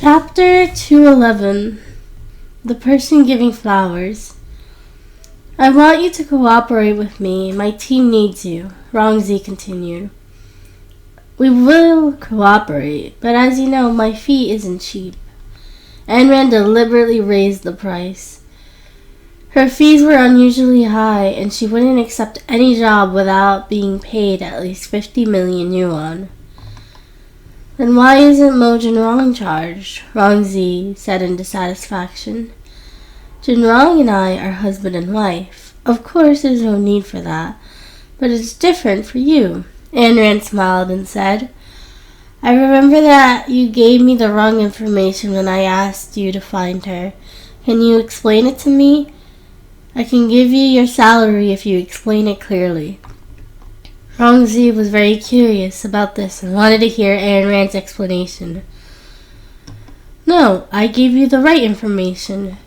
Chapter 211. The Person Giving Flowers. I want you to cooperate with me. My team needs you, Rongzi continued. We will cooperate, but as you know, my fee isn't cheap. Anran deliberately raised the price. Her fees were unusually high, and she wouldn't accept any job without being paid at least 50 million yuan. Then why isn't Mo Jinrong charged? Rongzi said in dissatisfaction. Jinrong and I are husband and wife. Of course there's no need for that, but it's different for you. Anran smiled and said, I remember that you gave me the wrong information when I asked you to find her. Can you explain it to me? I can give you your salary if you explain it clearly. Rongzi was very curious about this and wanted to hear Anran's explanation. No, I gave you the right information,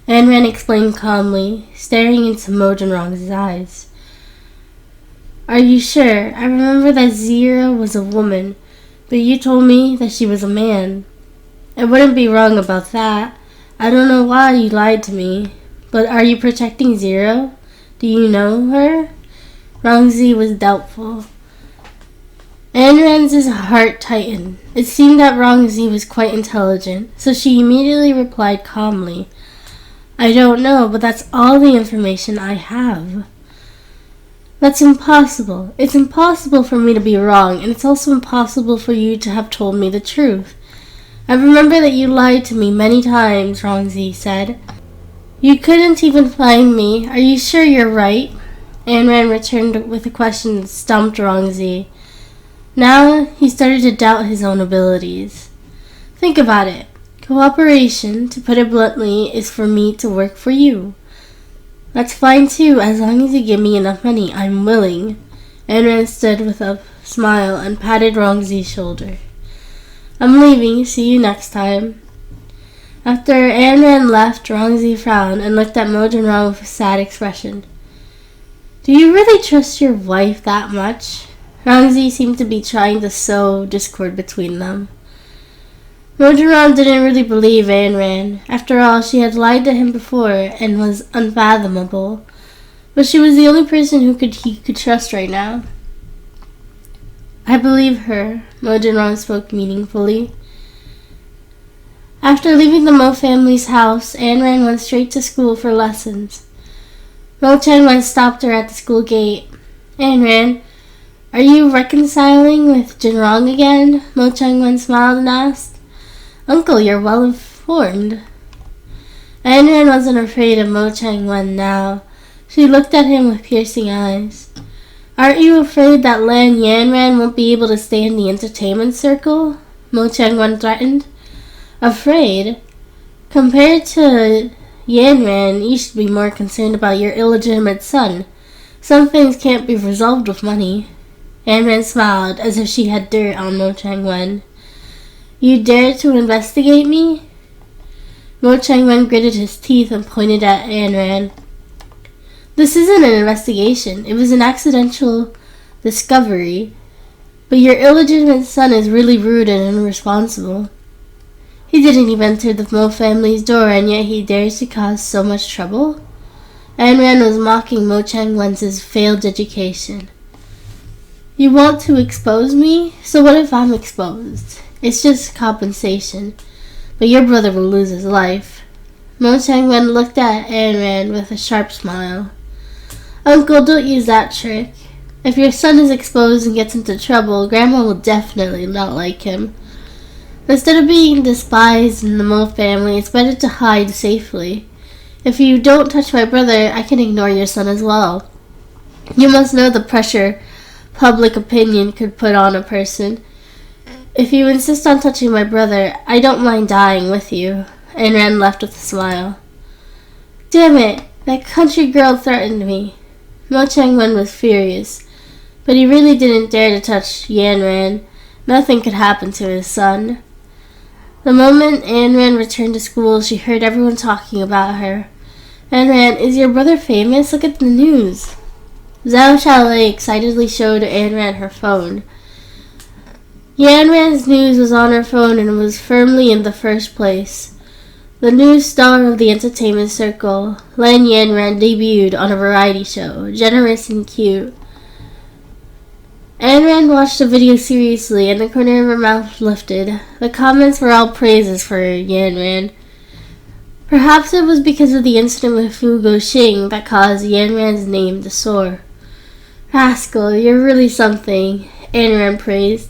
Anran explained calmly, staring into Mo Jinrong's eyes. Are you sure? I remember that Zira was a woman, but you told me that she was a man. I wouldn't be wrong about that. I don't know why you lied to me, but are you protecting Zira? Do you know her? Rongzi was doubtful. Anran's heart tightened. It seemed that Rongzi was quite intelligent, so she immediately replied calmly, I don't know, but that's all the information I have. That's impossible. It's impossible for me to be wrong, and it's also impossible for you to have told me the truth. I remember that you lied to me many times, Rongzi said. You couldn't even find me. Are you sure you're right? Anran returned with a question that stumped Rongzi. Now he started to doubt his own abilities. Think about it. Cooperation, to put it bluntly, is for me to work for you. That's fine too, as long as you give me enough money. I'm willing. Anran stood with a smile and patted Rongzi's shoulder. I'm leaving. See you next time. After Anran left, Rongzi frowned and looked at Mo Jinrong with a sad expression. Do you really trust your wife that much? Rongzi seemed to be trying to sow discord between them. Mo Jinrong didn't really believe Anran. After all, she had lied to him before and was unfathomable. But she was the only person he could trust right now. I believe her, Mo Jinrong spoke meaningfully. After leaving the Mo family's house, Anran went straight to school for lessons. Mo Changwen stopped her at the school gate. Anran, are you reconciling with Jinrong again? Mo Changwen smiled and asked. Uncle, you're well informed. Anran wasn't afraid of Mo Changwen now. She looked at him with piercing eyes. Aren't you afraid that Lan Yanran won't be able to stay in the entertainment circle? Mo Changwen threatened. Afraid? Compared to Yanran, you should be more concerned about your illegitimate son. Some things can't be resolved with money. Yanran smiled as if she had dirt on Mo Changwen. You dare to investigate me? Mo Changwen gritted his teeth and pointed at Yanran. This isn't an investigation. It was an accidental discovery. But your illegitimate son is really rude and irresponsible. He didn't even enter the Mo family's door, and yet he dares to cause so much trouble? Anran was mocking Mo Changwen's failed education. You want to expose me? So what if I'm exposed? It's just compensation. But your brother will lose his life. Mo Changwen looked at Anran with a sharp smile. Uncle, don't use that trick. If your son is exposed and gets into trouble, Grandma will definitely not like him. Instead of being despised in the Mo family, it's better to hide safely. If you don't touch my brother, I can ignore your son as well. You must know the pressure public opinion could put on a person. If you insist on touching my brother, I don't mind dying with you. Anran left with a smile. Damn it! That country girl threatened me. Mo Changwen was furious, but he really didn't dare to touch Yanran. Nothing could happen to his son. The moment Anran returned to school, she heard everyone talking about her. Anran, is your brother famous? Look at the news. Zhao Xiaolei excitedly showed Anran her phone. Yan Ran's news was on her phone and was firmly in the first place. The new star of the entertainment circle, Lan Yan Ran, debuted on a variety show, generous and cute. Ayn Rand watched the video seriously, and the corner of her mouth lifted. The comments were all praises for Yan Ran. Perhaps it was because of the incident with Fu Guoxing that caused Yan Ran's name to soar. "Rascal, you're really something," Ayn Rand praised.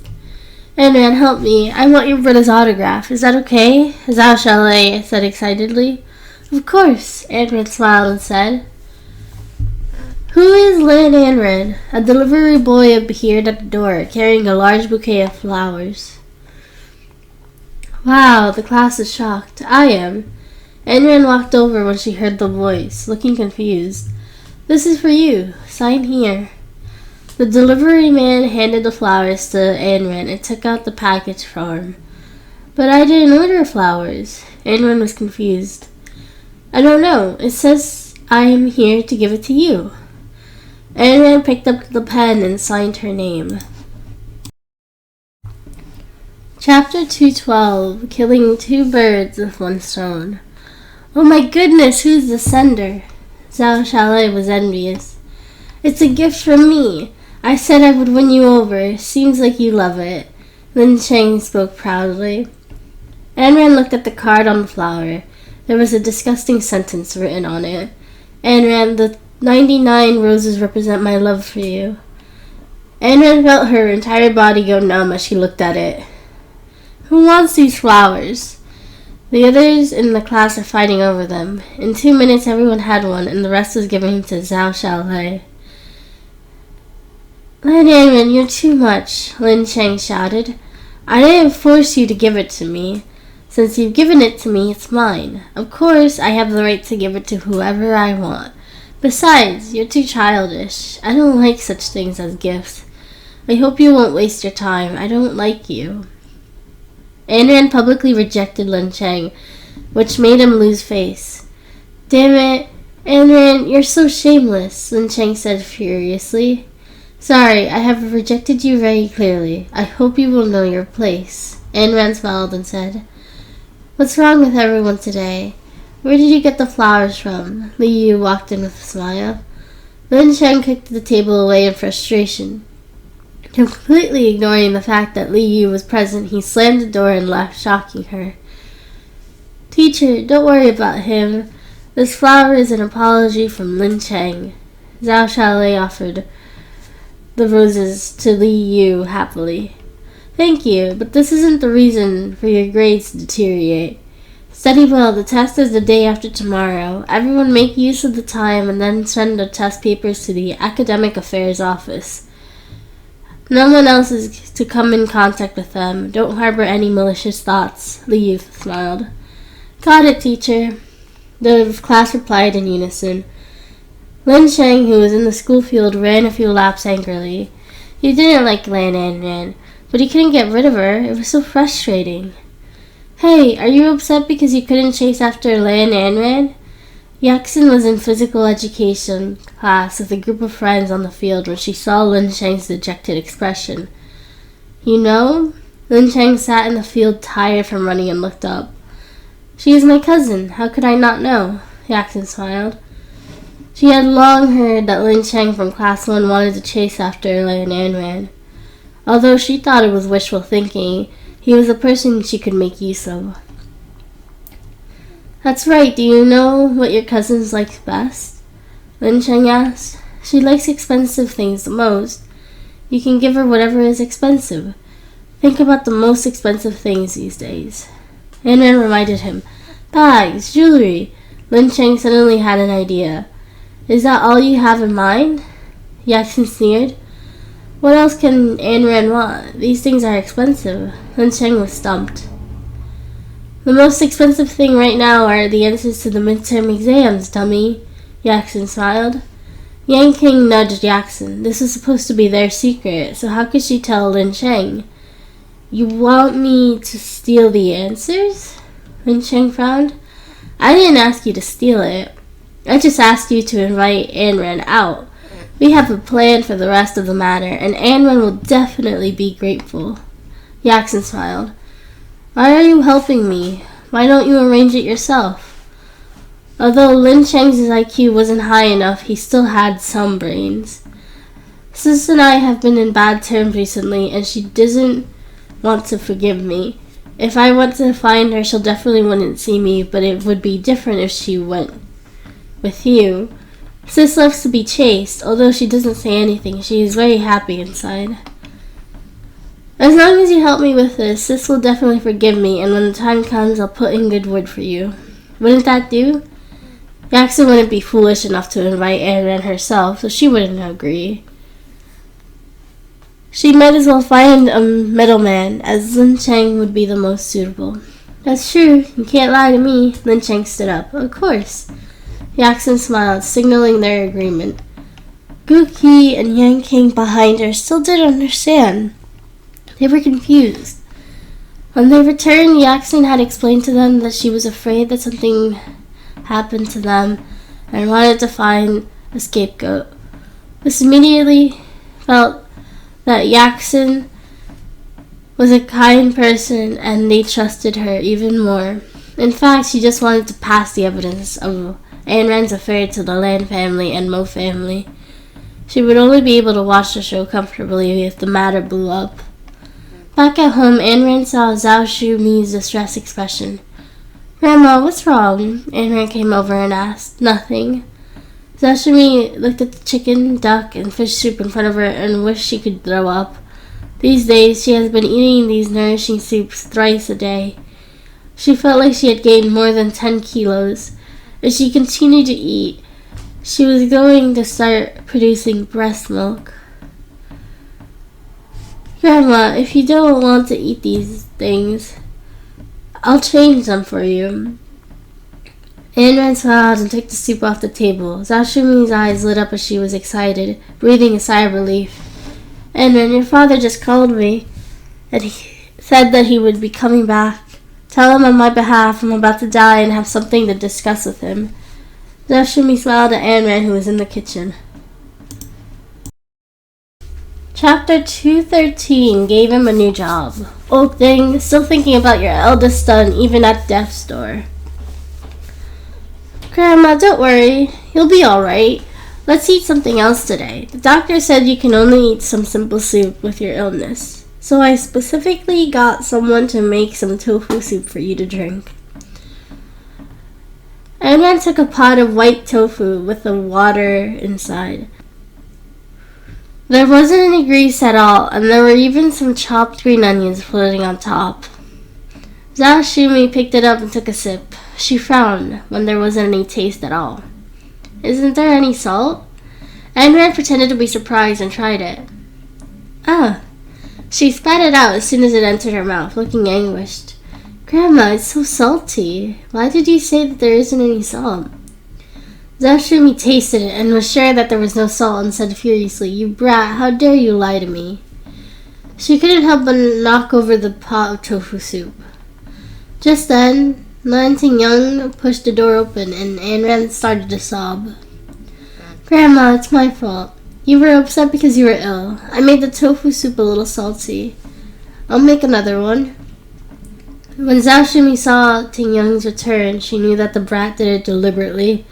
"Ayn Rand, help me. I want your brother's autograph. Is that okay?" Zhao Xiaolei said excitedly. "Of course," Ayn Rand smiled and said. "Who is Lan Ayn Rand?" A delivery boy appeared at the door, carrying a large bouquet of flowers. "Wow," the class is shocked. "I am." Ayn Rand walked over when she heard the voice, looking confused. "This is for you. Sign here." The delivery man handed the flowers to Ayn Rand and took out the package for him. "But I didn't order flowers." Ayn Rand was confused. "I don't know. It says I am here to give it to you." Ayn Rand picked up the pen and signed her name. Chapter 212, Killing Two Birds with One Stone. "Oh my goodness, who's the sender?" Zhao Xiaolei was envious. "It's a gift from me. I said I would win you over. Seems like you love it." Lin Cheng spoke proudly. Ayn Rand looked at the card on the flower. There was a disgusting sentence written on it. "Ayn Rand, the 99 roses represent my love for you." Ayn Rand felt her entire body go numb as she looked at it. "Who wants these flowers?" "The others in the class are fighting over them. In 2 minutes everyone had one, and the rest was given to Zhao Xiaolei." "Lan Ayn Rand, you're too much," Lin Cheng shouted. "I didn't force you to give it to me. Since you've given it to me, it's mine. Of course, I have the right to give it to whoever I want. Besides, you're too childish. I don't like such things as gifts. I hope you won't waste your time. I don't like you." Ayn Rand publicly rejected Lin Cheng, which made him lose face. "Damn it, Ayn Rand, you're so shameless," Lin Cheng said furiously. "Sorry, I have rejected you very clearly. I hope you will know your place." Ayn Rand smiled and said, "What's wrong with everyone today? Where did you get the flowers from?" Li Yu walked in with a smile. Lin Cheng kicked the table away in frustration. Completely ignoring the fact that Li Yu was present, he slammed the door and left, shocking her. "Teacher, don't worry about him. This flower is an apology from Lin Cheng." Zhao Xiaolei offered the roses to Li Yu happily. "Thank you, but this isn't the reason for your grades to deteriorate. Study well. The test is the day after tomorrow. Everyone make use of the time and then send the test papers to the Academic Affairs Office. No one else is to come in contact with them. Don't harbor any malicious thoughts." Li Yu smiled. "Got it, teacher." The class replied in unison. Lin Cheng, who was in the school field, ran a few laps angrily. He didn't like Lan Ayn Rand, but he couldn't get rid of her. It was so frustrating. "Hey, are you upset because you couldn't chase after Lan Ayn Rand?" Yaxin was in physical education class with a group of friends on the field when she saw Lin Cheng's dejected expression. "You know?" Lin Cheng sat in the field tired from running and looked up. "She is my cousin. How could I not know?" Yaxin smiled. She had long heard that Lin Cheng from Class 1 wanted to chase after Lan Ayn Rand. Although she thought it was wishful thinking, he was a person she could make use of. "That's right. Do you know what your cousin likes best?" Lin Cheng asked. "She likes expensive things the most. You can give her whatever is expensive. Think about the most expensive things these days." Ayn Rand reminded him. "Bags, jewelry." Lin Cheng suddenly had an idea. "Is that all you have in mind?" Yaxin sneered. "What else can Ayn Rand want? These things are expensive." Lin Cheng was stumped. "The most expensive thing right now are the answers to the midterm exams, dummy." Yaxin smiled. Yang King nudged Yaxin. This was supposed to be their secret, so how could she tell Lin Cheng? "You want me to steal the answers?" Lin Cheng frowned. "I didn't ask you to steal it. I just asked you to invite Ayn Rand out. We have a plan for the rest of the matter, and Ayn Rand will definitely be grateful." Jackson smiled. Why are you helping me? Why don't you arrange it yourself? Although Lin Cheng's IQ wasn't high enough, he still had some brains. Sis and I have been in bad terms recently, and she doesn't want to forgive me. If I went to find her, she'll definitely wouldn't see me, but it would be different if she went with you. Sis loves to be chased. Although she doesn't say anything, she is very happy inside. As long as you help me with this, Sis will definitely forgive me, and when the time comes, I'll put in good word for you. Wouldn't that do? Jackson wouldn't be foolish enough to invite Anne herself, so she wouldn't agree. She might as well find a middleman, as Lin Cheng would be the most suitable. That's true. You can't lie to me. Lin Cheng stood up. Of course. Jackson smiled, signaling their agreement. Gu Qi and Yang King behind her still didn't understand. They were confused. When they returned, Jackson had explained to them that she was afraid that something happened to them and wanted to find a scapegoat. This immediately felt that Jackson was a kind person and they trusted her even more. In fact, she just wanted to pass the evidence of Ayn Rand's affair to the Lan family and Mo family. She would only be able to watch the show comfortably if the matter blew up. Back at home, Ayn Rand saw Zhao Shumi's distressed expression. Grandma, what's wrong? Ayn Rand came over and asked. Nothing. Zhao Shumi looked at the chicken, duck, and fish soup in front of her and wished she could throw up. These days, she has been eating these nourishing soups thrice a day. She felt like she had gained more than 10 kilos. If she continued to eat, she was going to start producing breast milk. Grandma, if you don't want to eat these things, I'll change them for you. Ayn Rand smiled and took the soup off the table. Zhao Shumi's eyes lit up as she was excited, breathing a sigh of relief. Ayn Rand, your father just called me, and he said that he would be coming back. Tell him on my behalf I'm about to die and have something to discuss with him. Zhao Shumi smiled at Ayn Rand, who was in the kitchen. Chapter 213 gave him a new job. Old thing, still thinking about your eldest son even at death's door. Grandma, don't worry. He'll be alright. Let's eat something else today. The doctor said you can only eat some simple soup with your illness. So I specifically got someone to make some tofu soup for you to drink. Ayn Rand took a pot of white tofu with the water inside. There wasn't any grease at all, and there were even some chopped green onions floating on top. Zhao Shumi picked it up and took a sip. She frowned when there wasn't any taste at all. Isn't there any salt? Ayn Rand pretended to be surprised and tried it. Ah. She spat it out as soon as it entered her mouth, looking anguished. Grandma, it's so salty. Why did you say that there isn't any salt? Zhao Shumi tasted it and was sure that there was no salt and said furiously, You brat, how dare you lie to me? She couldn't help but knock over the pot of tofu soup. Just then, Lan Tingyang pushed the door open and Ayn Rand started to sob. Grandma, it's my fault. You were upset because you were ill. I made the tofu soup a little salty. I'll make another one. When Zhao Shumi saw Tingyang's return, she knew that the brat did it deliberately.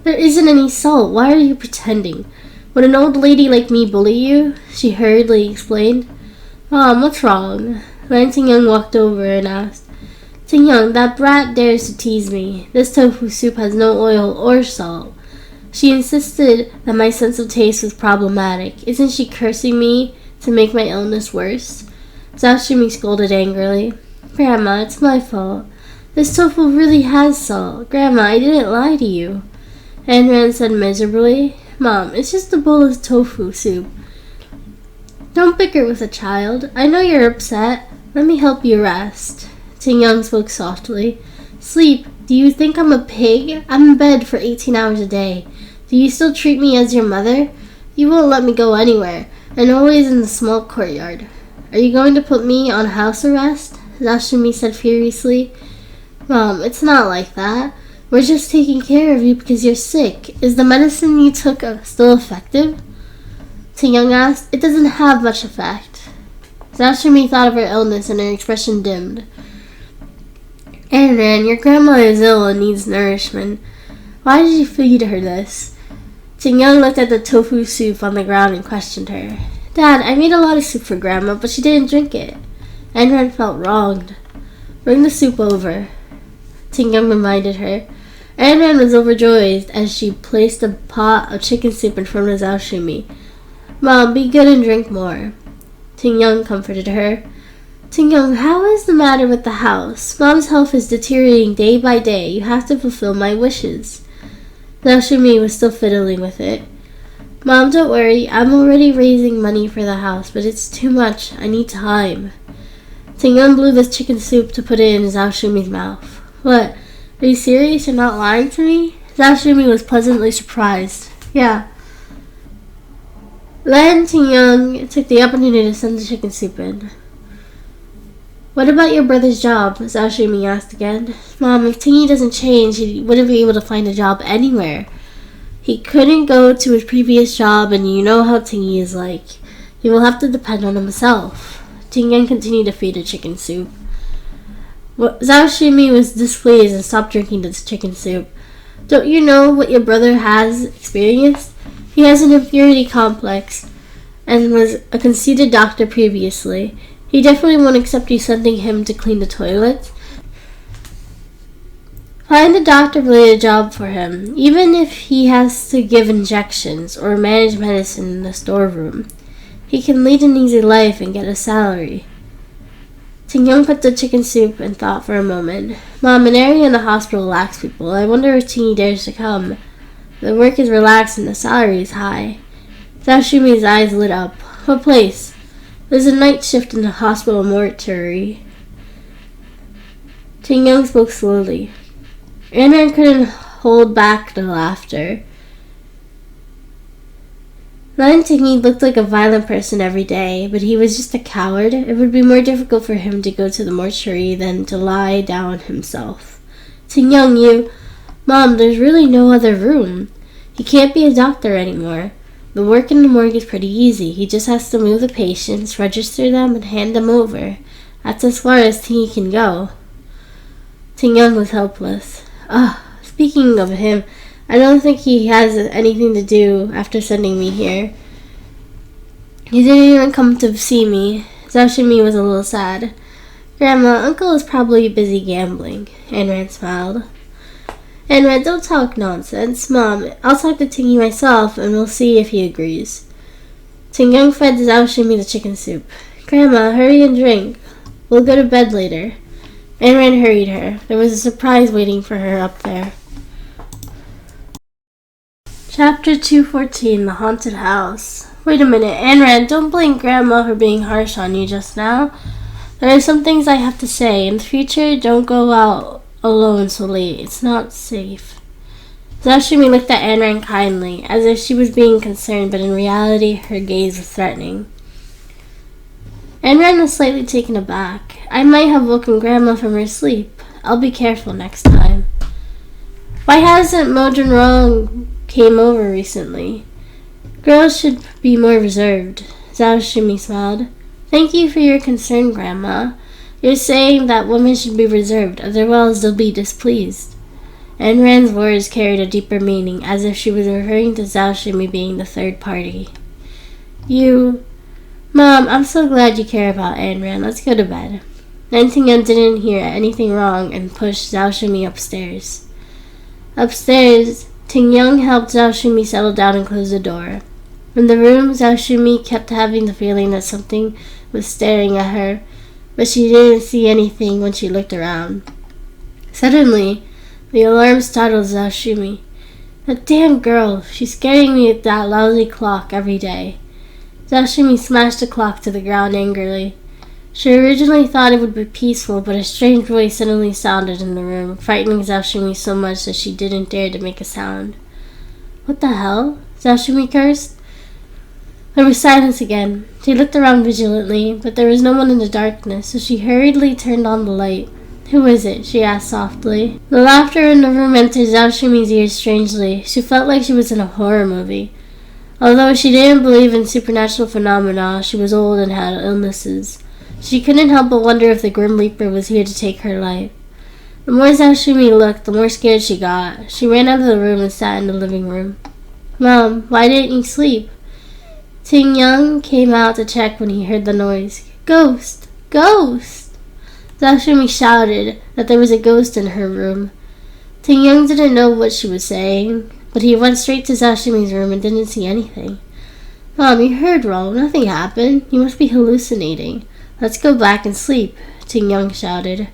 There isn't any salt. Why are you pretending? Would an old lady like me bully you? She hurriedly explained. Mom, what's wrong? Lan Tingyang walked over and asked. Tingyang, that brat dares to tease me. This tofu soup has no oil or salt. She insisted that my sense of taste was problematic. Isn't she cursing me to make my illness worse? Zhao Shumi scolded angrily. Grandma, it's my fault. This tofu really has salt. Grandma, I didn't lie to you. Ayn Rand said miserably. Mom, it's just a bowl of tofu soup. Don't bicker with a child. I know you're upset. Let me help you rest. Tingyang spoke softly. Sleep. Do you think I'm a pig? I'm in bed for 18 hours a day. Do you still treat me as your mother? You won't let me go anywhere, and always in the small courtyard. Are you going to put me on house arrest? Zhao Shumi said furiously. Mom, it's not like that. We're just taking care of you because you're sick. Is the medicine you took still effective? Tingyang asked. It doesn't have much effect. Zashimi thought of her illness and her expression dimmed. Anran, your grandma is ill and needs nourishment. Why did you feed her this? Ting-young looked at the tofu soup on the ground and questioned her. Dad, I made a lot of soup for Grandma, but she didn't drink it. Anran felt wronged. Bring the soup over, Ting-young reminded her. Anran was overjoyed as she placed a pot of chicken soup in front of Zashimi. Mom, be good and drink more. Ting-young comforted her. Ting-young, how is the matter with the house? Mom's health is deteriorating day by day. You have to fulfill my wishes. Zashimi was still fiddling with it. Mom, don't worry. I'm already raising money for the house, but it's too much. I need time. Ting-young blew the chicken soup to put it in Zashimi's mouth. What? Are you serious? You're not lying to me? Zashimi was pleasantly surprised. Yeah. Then Ting-young took the opportunity to send the chicken soup in. What about your brother's job? Zashimi asked again. Mom, if Tingy doesn't change, he wouldn't be able to find a job anywhere. He couldn't go to his previous job, and you know how Tingy is like. He will have to depend on himself. Ting-young continued to feed the chicken soup. Zashimi was displeased and stopped drinking the chicken soup. Don't you know what your brother has experienced? He has an inferiority complex and was a conceited doctor previously. He definitely won't accept you sending him to clean the toilets. Find a doctor-related job for him, even if he has to give injections or manage medicine in the storeroom. He can lead an easy life and get a salary. Ting-young put the chicken soup and thought for a moment. Mom, an area in the hospital lacks people. I wonder if Tingy dares to come. The work is relaxed and the salary is high. Zashimi's eyes lit up. What place? There's a night shift in the hospital mortuary. Ting-young spoke slowly. Anran couldn't hold back the laughter. Lion Tingy looked like a violent person every day, but he was just a coward. It would be more difficult for him to go to the mortuary than to lie down himself. Ting-young, you... Mom, there's really no other room. He can't be a doctor anymore. The work in the morgue is pretty easy. He just has to move the patients, register them, and hand them over. That's as far as Tingy can go. Ting-young was helpless. Speaking of him, I don't think he has anything to do after sending me here. He didn't even come to see me. Zashimi was a little sad. Grandma, Uncle is probably busy gambling. Anran smiled. Anran, don't talk nonsense. Mom, I'll talk to Tingy myself and we'll see if he agrees. Ting-young fed Zashimi the chicken soup. Grandma, hurry and drink. We'll go to bed later. Anran hurried her. There was a surprise waiting for her up there. Chapter 214, The Haunted House. Wait a minute, Anran, don't blame Grandma for being harsh on you just now. There are some things I have to say. In the future, don't go out alone so late. It's not safe. Zashimi looked at Anran kindly, as if she was being concerned, but in reality, her gaze was threatening. Anran was slightly taken aback. I might have woken Grandma from her sleep. I'll be careful next time. Why hasn't Modron Rong came over recently? Girls should be more reserved. Zashimi smiled. Thank you for your concern, Grandma. You're saying that women should be reserved, otherwise they'll be displeased. Anran's words carried a deeper meaning, as if she was referring to Zashimi being the third party. Mom, I'm so glad you care about Anran. Let's go to bed. Ting-young didn't hear anything wrong and pushed Zashimi upstairs. Upstairs, Ting-young helped Zashimi settle down and close the door. In the room, Zashimi kept having the feeling that something was staring at her, but she didn't see anything when she looked around. Suddenly, the alarm startled Zashimi. That damn girl, she's scaring me with that lousy clock every day. Zashimi smashed the clock to the ground angrily. She originally thought it would be peaceful, but a strange voice suddenly sounded in the room, frightening Zashimi so much that she didn't dare to make a sound. What the hell? Zashimi cursed. There was silence again. She looked around vigilantly, but there was no one in the darkness, so she hurriedly turned on the light. Who is it? She asked softly. The laughter in the room entered Zashimi's ears strangely. She felt like she was in a horror movie. Although she didn't believe in supernatural phenomena, she was old and had illnesses. She couldn't help but wonder if the Grim Reaper was here to take her life. The more Zashumi looked, the more scared she got. She ran out of the room and sat in the living room. "Mom, why didn't you sleep?" Ting Young came out to check when he heard the noise. "Ghost! Ghost!" Zashumi shouted that there was a ghost in her room. Ting Young didn't know what she was saying, but he went straight to Zashumi's room and didn't see anything. "Mom, you heard wrong. Nothing happened. You must be hallucinating. Let's go back and sleep," Ting Young shouted.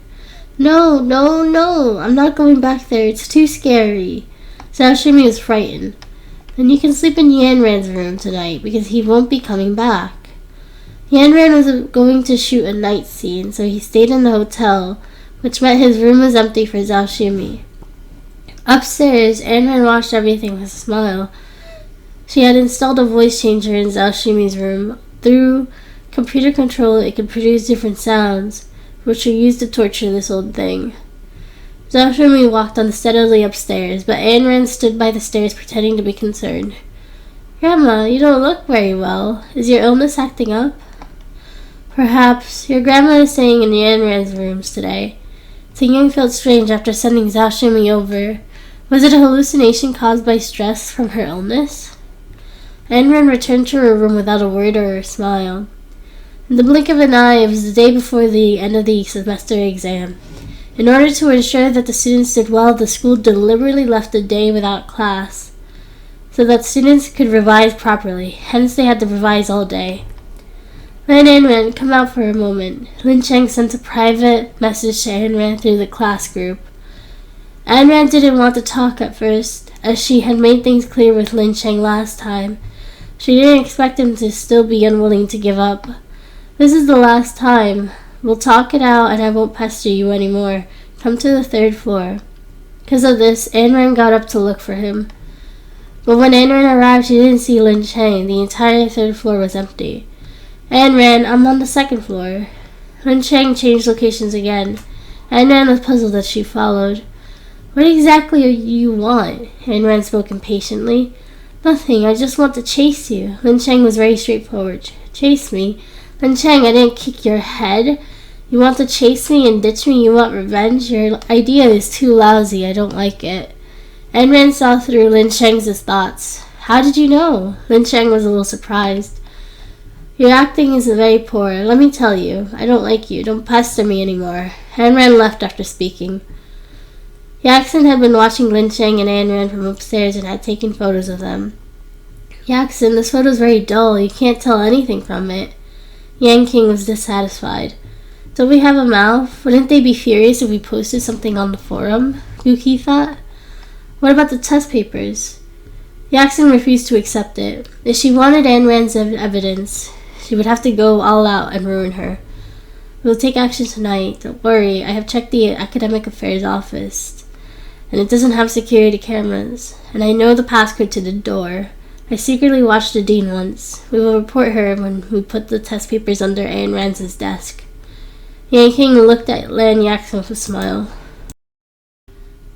"No, no, no. I'm not going back there. It's too scary." Zashumi was frightened. "Then you can sleep in Yanran's room tonight because he won't be coming back." Yanran was going to shoot a night scene, so he stayed in the hotel, which meant his room was empty for Zashumi. Upstairs, Yanran watched everything with a smile. She had installed a voice changer in Zashumi's room. Through computer control, it could produce different sounds, which were used to torture this old thing. Zashumi walked unsteadily upstairs, but Yanran stood by the stairs pretending to be concerned. "Grandma, you don't look very well. Is your illness acting up?" "Perhaps. Your grandma is staying in Yanran's rooms today." Ting felt strange after sending Zashumi over. Was it a hallucination caused by stress from her illness? Yanran returned to her room without a word or a smile. In the blink of an eye, it was the day before the end of the semester exam. In order to ensure that the students did well, the school deliberately left a day without class, so that students could revise properly. Hence, they had to revise all day. Yanran, come out for a moment. Lin Cheng sent a private message to Yanran through the class group. Yanran didn't want to talk at first, as she had made things clear with Lin Cheng last time. She didn't expect him to still be unwilling to give up. "This is the last time. We'll talk it out and I won't pester you anymore. Come to the 3rd floor." Because of this, Yanran got up to look for him. But when Yanran arrived, she didn't see Lin Cheng. The entire 3rd floor was empty. "Yanran, I'm on the 2nd floor." Lin Cheng changed locations again. Yanran was puzzled as she followed. "What exactly do you want?" Yanran spoke impatiently. "Nothing, I just want to chase you." Lin Cheng was very straightforward. "Chase me? Lin Cheng, I didn't kick your head. You want to chase me and ditch me? You want revenge? Your idea is too lousy. I don't like it." Yanran saw through Lin Cheng's thoughts. "How did you know?" Lin Cheng was a little surprised. "Your acting is very poor. Let me tell you. I don't like you. Don't pester me anymore." Yanran left after speaking. Yaxin had been watching Lin Cheng and Yanran from upstairs and had taken photos of them. "Yaxin, this photo is very dull. You can't tell anything from it." Yang King was dissatisfied. "Don't we have a mouth? Wouldn't they be furious if we posted something on the forum?" Guki thought. "What about the test papers?" Yaxin refused to accept it. If she wanted Yanran's evidence, she would have to go all out and ruin her. "We'll take action tonight. Don't worry. I have checked the Academic Affairs office, and it doesn't have security cameras. And I know the passcode to the door. I secretly watched the dean once. We will report her when we put the test papers under Yanran's desk." Yang King looked at Lan Yaxin with a smile.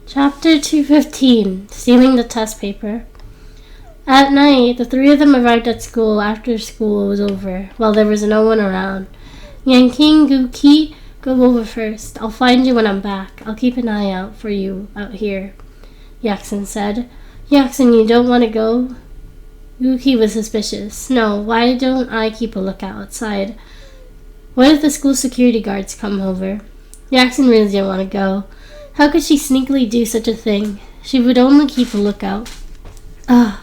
Chapter 215, Stealing the Test Paper. At night, the 3 of them arrived at school after school was over, while there was no one around. Yang King, Guki, go over first. I'll find you when I'm back. I'll keep an eye out for you out here, Yaxin said. "Yaxin, you don't want to go?" Guki was suspicious. "No, why don't I keep a lookout outside? What if the school security guards come over?" Yaxin really didn't want to go. How could she sneakily do such a thing? She would only keep a lookout.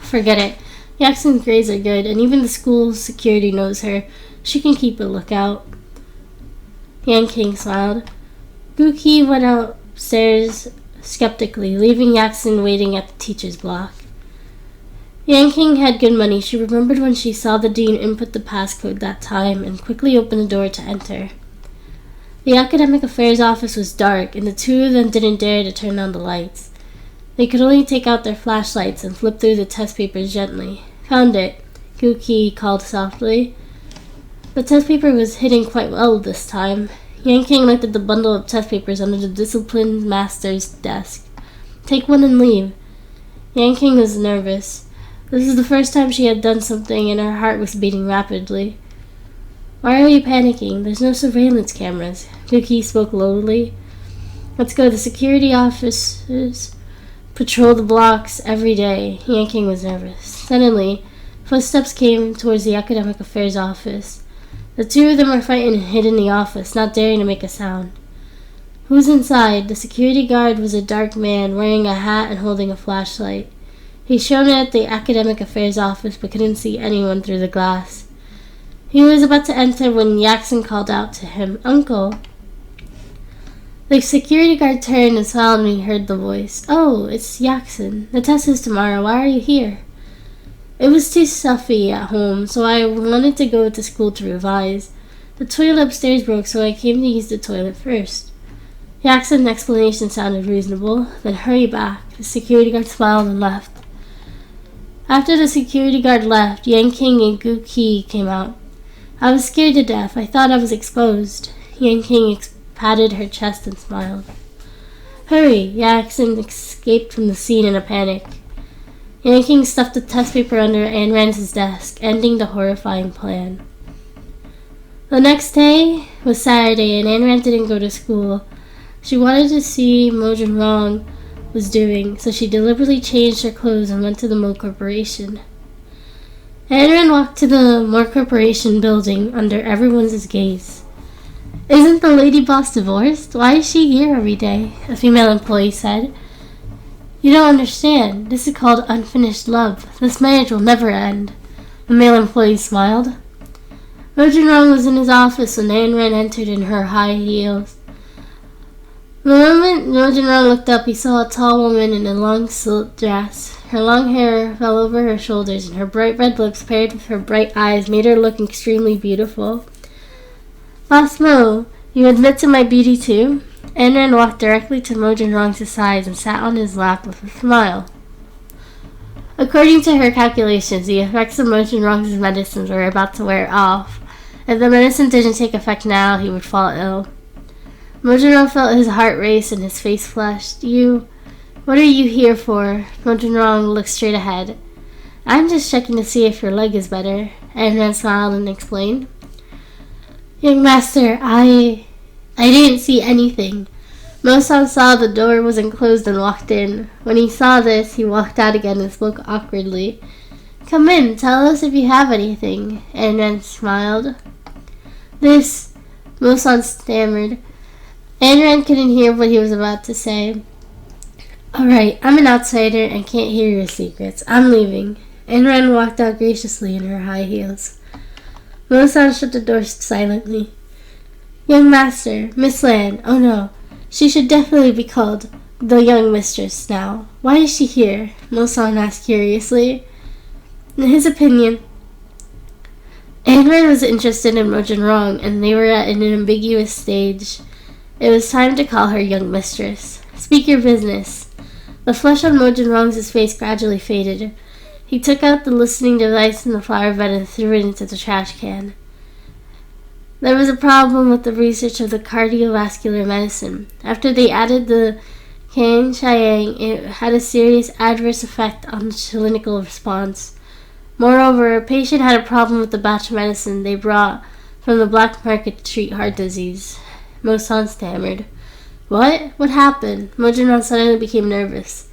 Forget it. Yaxin's grades are good, and even the school security knows her. She can keep a lookout. Yang King smiled. Guki went upstairs skeptically, leaving Yaxin waiting at the teacher's block. Yang King had good money. She remembered when she saw the dean input the passcode that time and quickly opened the door to enter. The Academic Affairs office was dark, and the 2 of them didn't dare to turn on the lights. They could only take out their flashlights and flip through the test papers gently. "Found it," Guki called softly. The test paper was hidden quite well this time. Yang King looked at the bundle of test papers under the discipline master's desk. "Take one and leave." Yang King was nervous. This is the first time she had done something, and her heart was beating rapidly. Why are you panicking? There's no surveillance cameras. Cookie spoke lowly. Let's go. The security officers patrol the blocks every day. Yanking was nervous. Suddenly, footsteps came towards the academic affairs office. The two of them were fighting and hid in the office, not daring to make a sound. Who's inside? The security guard was a dark man wearing a hat and holding a flashlight. He shone it at the academic affairs office but couldn't see anyone through the glass. He was about to enter when Jackson called out to him, "Uncle." The security guard turned and smiled when he heard the voice. "Oh, it's Jackson. The test is tomorrow. Why are you here?" "It was too stuffy at home, so I wanted to go to school to revise. The toilet upstairs broke, so I came to use the toilet first." Jackson's explanation sounded reasonable. "Then hurry back." The security guard smiled and left. After the security guard left, Yanking and Gookie came out. "I was scared to death. I thought I was exposed." Yanking patted her chest and smiled. "Hurry!" Jackson escaped from the scene in a panic. Yanking stuffed the test paper under Ayn Rand's desk, ending the horrifying plan. The next day was Saturday, and Ayn Rand didn't go to school. She wanted to see what Mo Junrong was doing, so she deliberately changed her clothes and went to the Mo Corporation. Ayn Rand walked to the Mo Corporation building under everyone's gaze. "Isn't the lady boss divorced? Why is she here every day?" a female employee said. "You don't understand. This is called unfinished love. This marriage will never end." The male employee smiled. Mo Junrong was in his office when Ayn Rand entered in her high heels. The moment Mo Junrong looked up, he saw a tall woman in a long silk dress. Her long hair fell over her shoulders, and her bright red lips paired with her bright eyes made her look extremely beautiful. "Boss Mo, you admit to my beauty too?" Ayn Rand walked directly to Mo Junrong's side and sat on his lap with a smile. According to her calculations, the effects of Mo Junrong's medicines were about to wear off. If the medicine didn't take effect now, he would fall ill. Mo Junrong felt his heart race and his face flushed. What are you here for?" Mo Junrong looked straight ahead. "I'm just checking to see if your leg is better." Ayn Rand smiled and explained. "Young master, I didn't see anything." Mo-san saw the door wasn't closed and walked in. When he saw this, he walked out again and spoke awkwardly. "Come in, tell us if you have anything." Ayn Rand smiled. Mo-san stammered. Ayn Rand couldn't hear what he was about to say. "Alright, I'm an outsider and can't hear your secrets. I'm leaving." Ayn Rand walked out graciously in her high heels. Mo-san shut the door silently. "Young master, Miss Lan, oh no, she should definitely be called the young mistress now. Why is she here?" Mo-san asked curiously. In his opinion, Ayn Rand was interested in Mo Junrong, and they were at an ambiguous stage. It was time to call her young mistress. "Speak your business." The flush on Mo Junrong's face gradually faded. He took out the listening device in the flower bed and threw it into the trash can. There was a problem with the research of the cardiovascular medicine. After they added the Kang Chiang, it had a serious adverse effect on the clinical response. Moreover, a patient had a problem with the batch medicine they brought from the black market to treat heart disease. Mo-san stammered. "What? What happened?" Mo Junrong suddenly became nervous.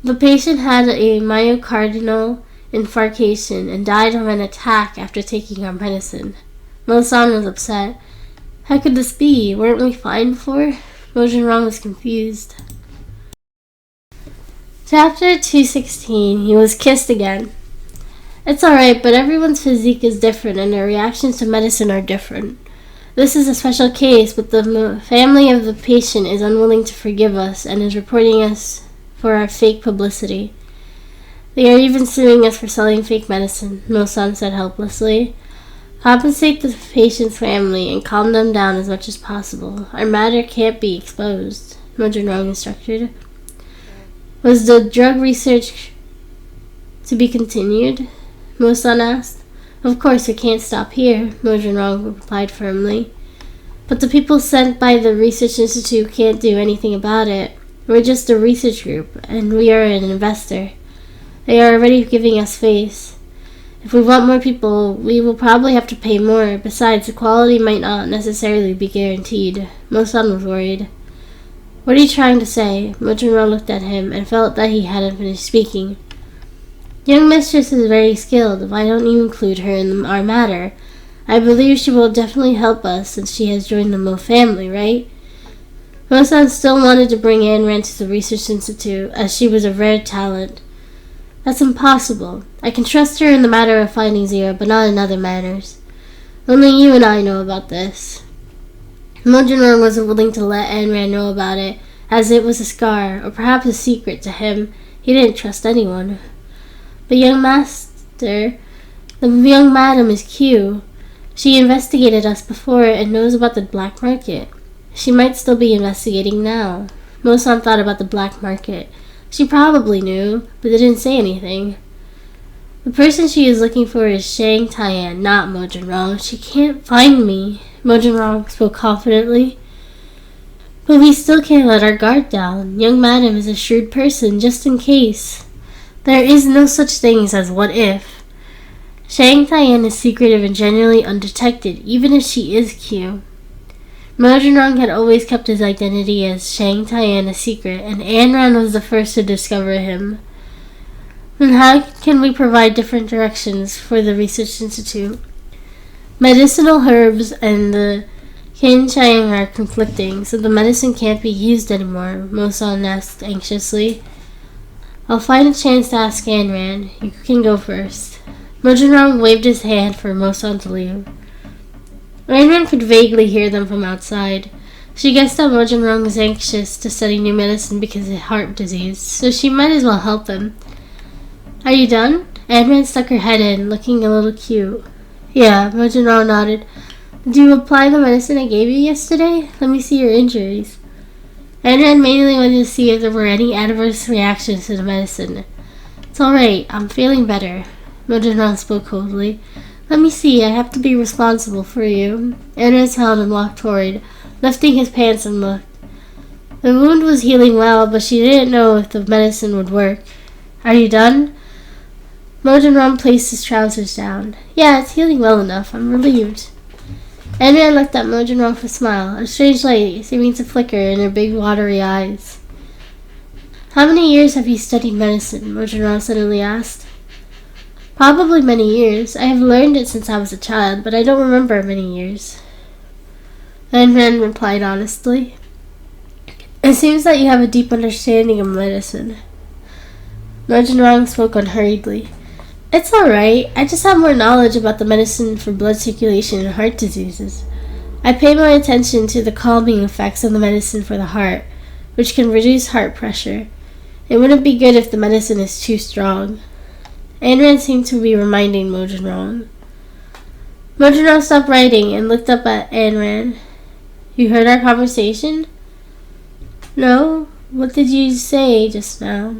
"The patient had a myocardial infarction and died of an attack after taking our medicine." Mo-san was upset. "How could this be? Weren't we fine before?" Mo Junrong was confused. Chapter 216. He was kissed again. "It's alright, but everyone's physique is different and their reactions to medicine are different. This is a special case, but the family of the patient is unwilling to forgive us and is reporting us for our fake publicity. They are even suing us for selling fake medicine," Mo-san said helplessly. "Compensate the patient's family and calm them down as much as possible. Our matter can't be exposed," Mo Junrong instructed. "Was the drug research to be continued?" Mo-san asked. "Of course, we can't stop here," Mo Junrong replied firmly. "But the people sent by the research institute can't do anything about it. We're just a research group, and we are an investor. They are already giving us face. If we want more people, we will probably have to pay more. Besides, the quality might not necessarily be guaranteed. Mo-san was worried. What are you trying to say? Mojiro looked at him and felt that he hadn't finished speaking. Young mistress is very skilled. Why don't you include her in our matter? I believe she will definitely help us since she has joined the Mo family, right? Mo-san still wanted to bring Ayn Rand to the Research Institute, as she was a rare talent. That's impossible. I can trust her in the matter of finding Zero, but not in other matters. Only you and I know about this. Mojiro wasn't willing to let Ayn Rand know about it, as it was a scar, or perhaps a secret to him. He didn't trust anyone. But the young madam is Q. She investigated us before and knows about the black market. She might still be investigating now. Mo-san thought about the black market. She probably knew, but didn't say anything. The person she is looking for is Shang Tian, not Mojiro. She can't find me. Mojiro spoke confidently. But we still can't let our guard down. Young madam is a shrewd person, just in case. There is no such thing as what if. Shang Tian is secretive and generally undetected, even if she is Q. Mojiro had always kept his identity as Shang Tian a secret, and Ayn Rand was the first to discover him. Then how can we provide different directions for the Research Institute? Medicinal herbs and the Kin-Chiang are conflicting, so the medicine can't be used anymore, Mo-san asked anxiously. I'll find a chance to ask Ayn Rand. You can go first. Mojiro waved his hand for Mo-san to leave. Ayn Rand could vaguely hear them from outside. She guessed that Mojiro was anxious to study new medicine because of heart disease, so she might as well help him. Are you done? Ayn Rand stuck her head in, looking a little cute. Yeah, Mojiro nodded. Did you apply the medicine I gave you yesterday? Let me see your injuries. Ayn Rand mainly wanted to see if there were any adverse reactions to the medicine. It's alright, I'm feeling better. Mojiro spoke coldly. Let me see, I have to be responsible for you. Ayn Rand smiled and walked toward, lifting his pants and looked. The wound was healing well, but she didn't know if the medicine would work. Are you done? Mojiro placed his trousers down. Yeah, it's healing well enough. I'm relieved. Ayn Rand looked at Mojiro with a smile, a strange light seeming to flicker in her big watery eyes. How many years have you studied medicine? Mojiro suddenly asked. Probably many years. I have learned it since I was a child, but I don't remember many years. Ayn Rand replied honestly. It seems that you have a deep understanding of medicine. Mojiro spoke unhurriedly. It's alright. I just have more knowledge about the medicine for blood circulation and heart diseases. I pay more attention to the calming effects of the medicine for the heart, which can reduce heart pressure. It wouldn't be good if the medicine is too strong. Ayn Rand seemed to be reminding Mojiro. Mojiro stopped writing and looked up at Ayn Rand. You heard our conversation? No? What did you say just now?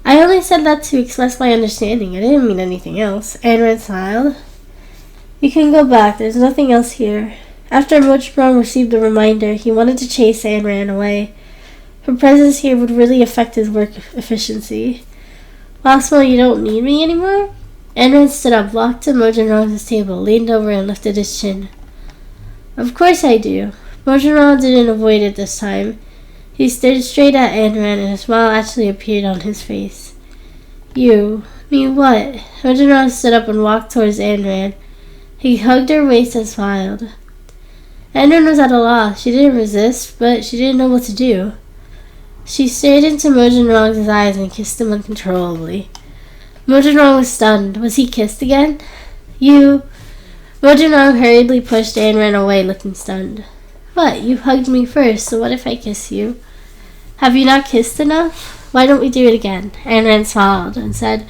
I only said that to express my understanding. I didn't mean anything else. Ayn Rand smiled. You can go back. There's nothing else here. After Mojiro received the reminder, he wanted to chase Ayn Rand away. Her presence here would really affect his work efficiency. Possible you don't need me anymore? Ayn Rand stood up, walked to Mojiro's table, leaned over and lifted his chin. Of course I do. Mojiro didn't avoid it this time. He stared straight at Ayn Rand and a smile actually appeared on his face. You? Me what? Mojiro stood up and walked towards Ayn Rand. He hugged her waist and smiled. Ayn Rand was at a loss. She didn't resist, but she didn't know what to do. She stared into Mojiro's eyes and kissed him uncontrollably. Mojiro was stunned. Was he kissed again? You... Mojiro hurriedly pushed Ayn Rand away, looking stunned. What? You hugged me first, so what if I kiss you? Have you not kissed enough? Why don't we do it again? Ayn Rand smiled and said,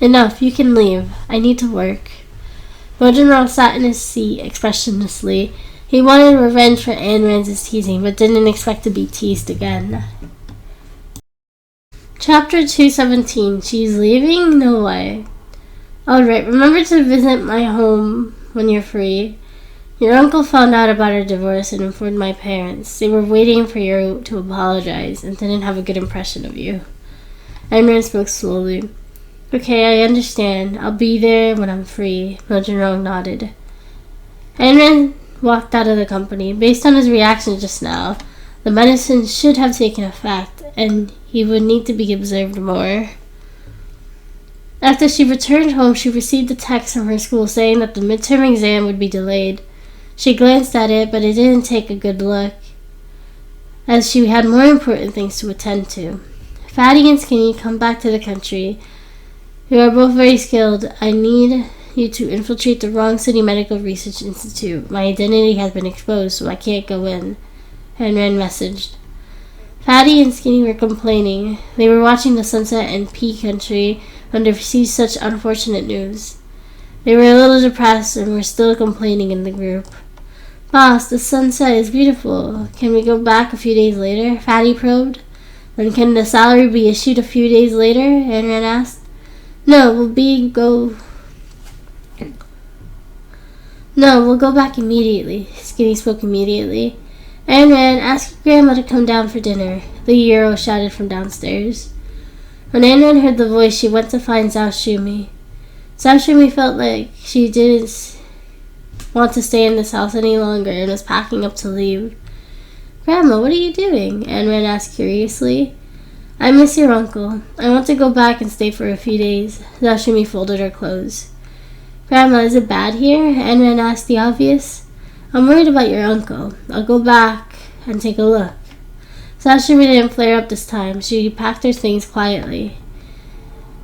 Enough, you can leave. I need to work. Mojiro sat in his seat expressionlessly. He wanted revenge for Ayn Rand's teasing, but didn't expect to be teased again. Chapter 217. She's leaving? No way. Alright, remember to visit my home when you're free. Your uncle found out about our divorce and informed my parents. They were waiting for you to apologize and didn't have a good impression of you. Ayn Rand spoke slowly. Okay, I understand. I'll be there when I'm free, Mojinrong nodded. Anran walked out of the company. Based on his reaction just now, the medicine should have taken effect, and he would need to be observed more. After she returned home, she received a text from her school saying that the midterm exam would be delayed. She glanced at it, but it didn't take a good look, as she had more important things to attend to. Fatty and Skinny come back to the country. You are both very skilled. I need you to infiltrate the Wrong City Medical Research Institute. My identity has been exposed, so I can't go in, Henren messaged. Fatty and Skinny were complaining. They were watching the sunset in P Country when they received such unfortunate news. They were a little depressed and were still complaining in the group. Boss, the sunset is beautiful. Can we go back a few days later? Fatty probed. Then can the salary be issued a few days later? Henren asked. No, we'll go back immediately. Skinny spoke immediately. Anran, ask your grandma to come down for dinner, the Euro shouted from downstairs. When Anran heard the voice, she went to find Zhao Shumi. Zhao Shumi felt like she didn't want to stay in this house any longer and was packing up to leave. Grandma, what are you doing? Anran asked curiously. I miss your uncle. I want to go back and stay for a few days. Zhao Shumi folded her clothes. Grandma, is it bad here? Anran asked the obvious. I'm worried about your uncle. I'll go back and take a look. Zhao Shumi didn't flare up this time. She packed her things quietly.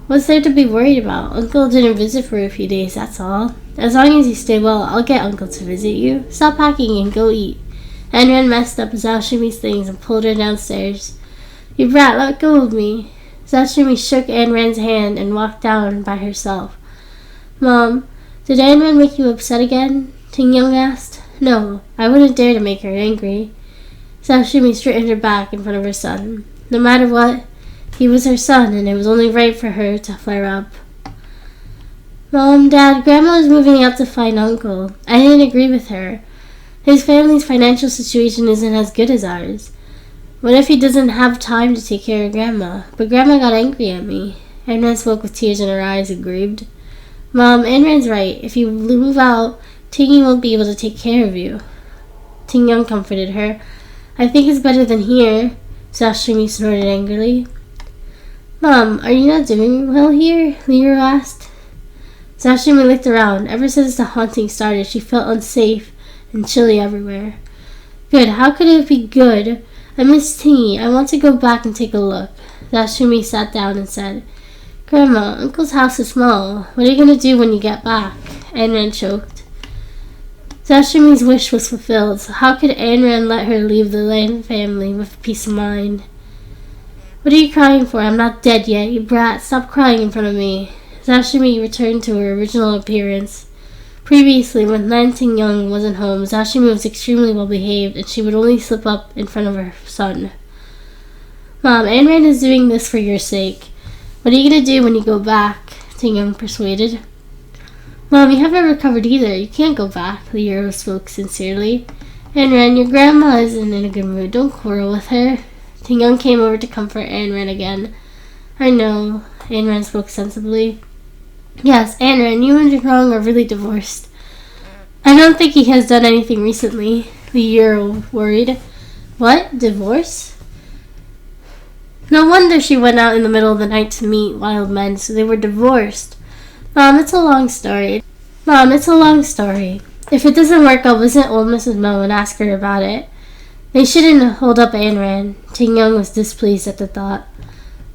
What's there to be worried about? Uncle didn't visit for a few days, that's all. As long as you stay well, I'll get Uncle to visit you. Stop packing and go eat. Anran messed up Zhao Shumi's things and pulled her downstairs. You brat, let go of me. Zhao Shumi shook Anran's hand and walked down by herself. Mom, did Anran make you upset again? Ting Young asked. No, I wouldn't dare to make her angry. Zhao Shumi straightened her back in front of her son. No matter what, he was her son, and it was only right for her to flare up. Mom, Dad, Grandma is moving out to find Uncle. I didn't agree with her. His family's financial situation isn't as good as ours. What if he doesn't have time to take care of Grandma? But Grandma got angry at me. Anran spoke with tears in her eyes and grieved. Mom, Anran's right. If you move out, Tingy won't be able to take care of you. Ting Young comforted her. I think it's better than here. Zhao Shumi snorted angrily. Mom, are you not doing well here? Liru asked. Zhao Shumi looked around. Ever since the haunting started, she felt unsafe and chilly everywhere. Good. How could it be good? I miss Tingy. I want to go back and take a look. Zhao Shumi sat down and said, Grandma, Uncle's house is small. What are you going to do when you get back? Anran choked. Zhao Shumi's wish was fulfilled, so how could Anran let her leave the Lan family with peace of mind? What are you crying for? I'm not dead yet, you brat. Stop crying in front of me. Zhao Shumi returned to her original appearance. Previously, when Lan Ting Young wasn't home, Zhao Shumi was extremely well behaved, and she would only slip up in front of her son. Mom, Anran is doing this for your sake. What are you going to do when you go back? Ting Young persuaded. Mom, you haven't recovered either. You can't go back, the Euro spoke sincerely. Anran, your grandma isn't in a good mood. Don't quarrel with her. Ting Young came over to comfort Anran again. I know, Anran spoke sensibly. Yes, Anran, you and Jinrong are really divorced. I don't think he has done anything recently, the Euro worried. What? Divorce? No wonder she went out in the middle of the night to meet wild men, so they were divorced. Mom, it's a long story. If it doesn't work, I'll visit old Mrs. Mo and ask her about it. They shouldn't hold up Anran. Ting Young was displeased at the thought.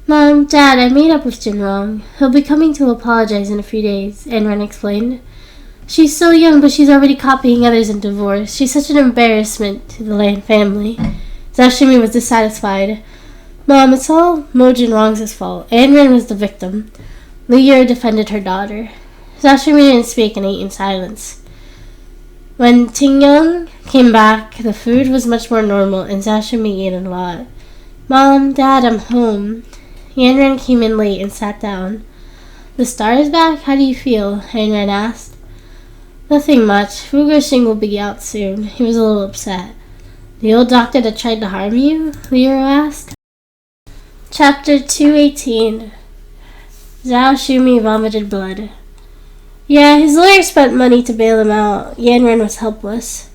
Mom, Dad, I made up with Jinrong. He'll be coming to apologize in a few days, Anran explained. She's so young, but she's already copying others in divorce. She's such an embarrassment to the Lan family. Zhao Shumi was dissatisfied. Mom, it's all Mo Jinrong's fault. Anran was the victim. Li Yer defended her daughter. Zhao Shumi didn't speak and ate in silence. When Ting Young came back, the food was much more normal, and Zhao Shumi ate a lot. Mom, Dad, I'm home. Anran came in late and sat down. The star is back? How do you feel? Anran asked. Nothing much. Fu Guoxing will be out soon. He was a little upset. The old doctor that tried to harm you? Liu asked. Chapter 218. Zhao Zhao Shumi vomited blood. Yeah, his lawyer spent money to bail him out. Yanren was helpless.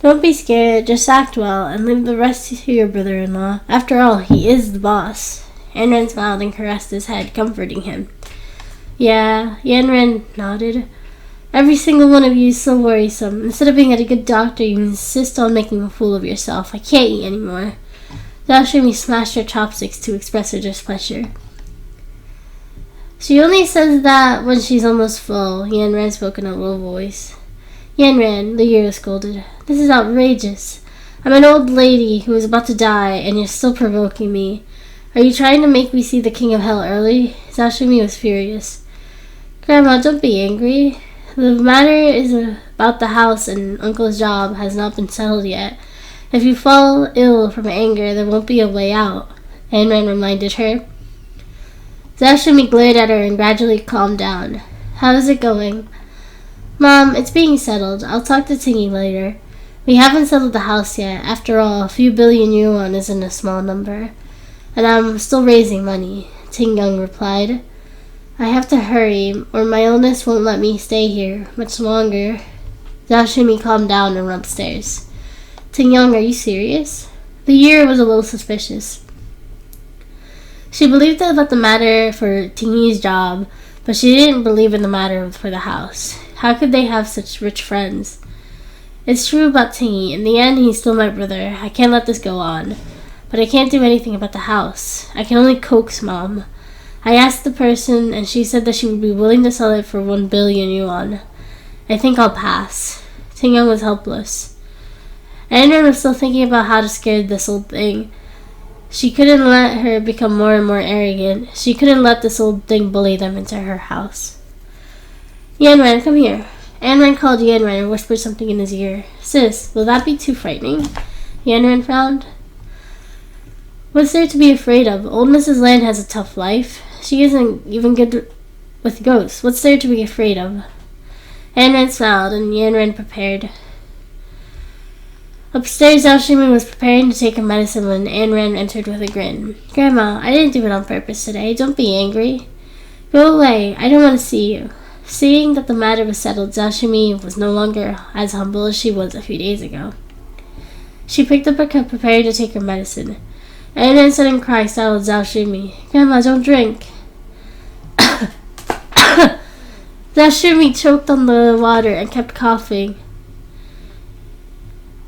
Don't be scared, just act well, and leave the rest to your brother-in-law. After all, he is the boss. Yanren smiled and caressed his head, comforting him. Yeah, Yanren nodded. Every single one of you is so worrisome. Instead of being a good doctor, you insist on making a fool of yourself. I can't eat anymore. Zhao Shumi smashed her chopsticks to express her displeasure. She only says that when she's almost full, Yanren spoke in a low voice. Yanren, the year scolded. This is outrageous. I'm an old lady who is about to die, and you're still provoking me. Are you trying to make me see the King of Hell early? Zhao Shumi was furious. Grandma, don't be angry. The matter is about the house, and Uncle's job has not been settled yet. If you fall ill from anger, there won't be a way out, Yanren reminded her. Zhao Shumi glared at her and gradually calmed down. How is it going? Mom, it's being settled. I'll talk to Tingy later. We haven't settled the house yet. After all, a few billion yuan isn't a small number. And I'm still raising money, Ting Young replied. I have to hurry, or my illness won't let me stay here much longer. Zhao Shumi calmed down and went upstairs. Ting Young, are you serious? The year was a little suspicious. She believed about the matter for Tingyi's job, but she didn't believe in the matter for the house. How could they have such rich friends? It's true about Tingyi. In the end, he's still my brother. I can't let this go on. But I can't do anything about the house. I can only coax Mom. I asked the person, and she said that she would be willing to sell it for 1 billion yuan. I think I'll pass. Ting Young was helpless. Yanren was still thinking about how to scare this old thing. She couldn't let her become more and more arrogant. She couldn't let this old thing bully them into her house. Yanren, come here. Yanren called Yanren and whispered something in his ear. Sis, will that be too frightening? Yanren frowned. What's there to be afraid of? Old Mrs. Land has a tough life. She isn't even good with ghosts. What's there to be afraid of? Yanren smiled, and Yanren prepared. Upstairs, Zhao Shumi was preparing to take her medicine when Yanren entered with a grin. Grandma, I didn't do it on purpose today. Don't be angry. Go away. I don't want to see you. Seeing that the matter was settled, Zhao Shumi was no longer as humble as she was a few days ago. She picked up her cup, preparing to take her medicine. Yanren sudden cry startled Zhao Shumi. Grandma, don't drink. Zhao Shumi choked on the water and kept coughing.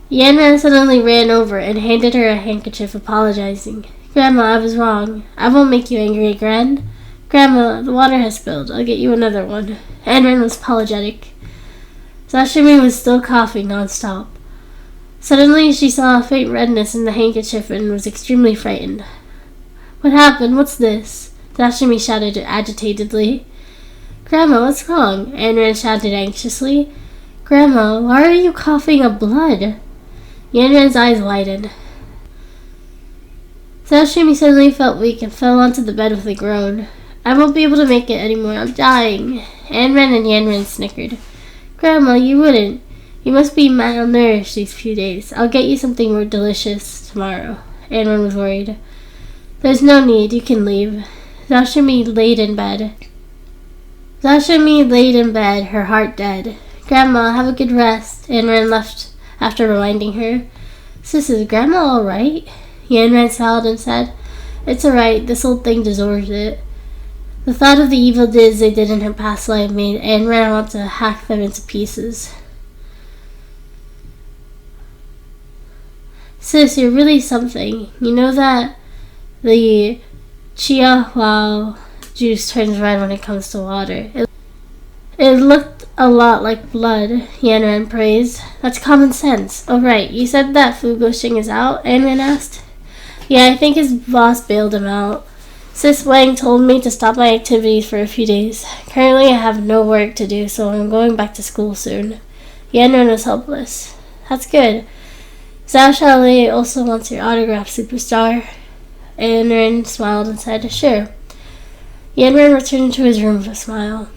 Yanren suddenly ran over and handed her a handkerchief, apologizing. Grandma, I was wrong. I won't make you angry again. Grandma, the water has spilled. I'll get you another one. Yanren was apologetic. Zhao Shumi was still coughing non-stop. Suddenly, she saw a faint redness in the handkerchief and was extremely frightened. What happened? What's this? Zhao Shumi shouted agitatedly. Grandma, what's wrong? Yanren shouted anxiously. Grandma, why are you coughing up blood? Yanren's eyes widened. Zhao Shumi suddenly felt weak and fell onto the bed with a groan. I won't be able to make it anymore. I'm dying. Yanren and Yanren snickered. Grandma, you wouldn't. You must be malnourished these few days. I'll get you something more delicious tomorrow. Yanren was worried. There's no need. You can leave. Zhao Shumi laid in bed, her heart dead. Grandma, have a good rest. Yanren left after reminding her. Sis, is Grandma all right? Yanren smiled and said, It's alright. This old thing deserves it. The thought of the evil deeds they did in her past life made Yanren want to hack them into pieces. Sis, you're really something. You know that the Chia Huao juice turns red when it comes to water. It looked a lot like blood, Yanren praised. That's common sense. Oh, right. You said that Fu Guoxing is out? Yanren asked. Yeah, I think his boss bailed him out. Sis Wang told me to stop my activities for a few days. Currently, I have no work to do, so I'm going back to school soon. Yanren was helpless. That's good. Zhao Xiaolei also wants your autograph, superstar. Yanren smiled and said, Sure. Yanren returned to his room with a smile.